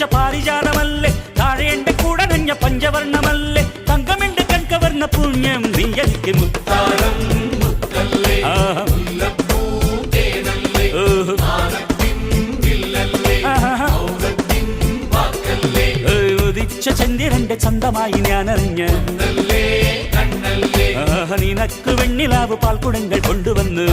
പൂച്ച പാരിജാതമല്ലേ താഴെ എന്റെ കൂടെ നഞ്ഞ പഞ്ചവർണ്ണമല്ലേ തങ്കമെന്റെ കൺകവർണ്ണ പുണ്യം നീ എനിക്ക് മുത്താരം ഉദിച്ച ചന്ദ്രന്റെ ചന്തമായി ഞാനറിഞ്ഞ നിനക്ക് വെണ്ണിലാവ് പാൽക്കുടങ്ങൾ കൊണ്ടുവന്ന്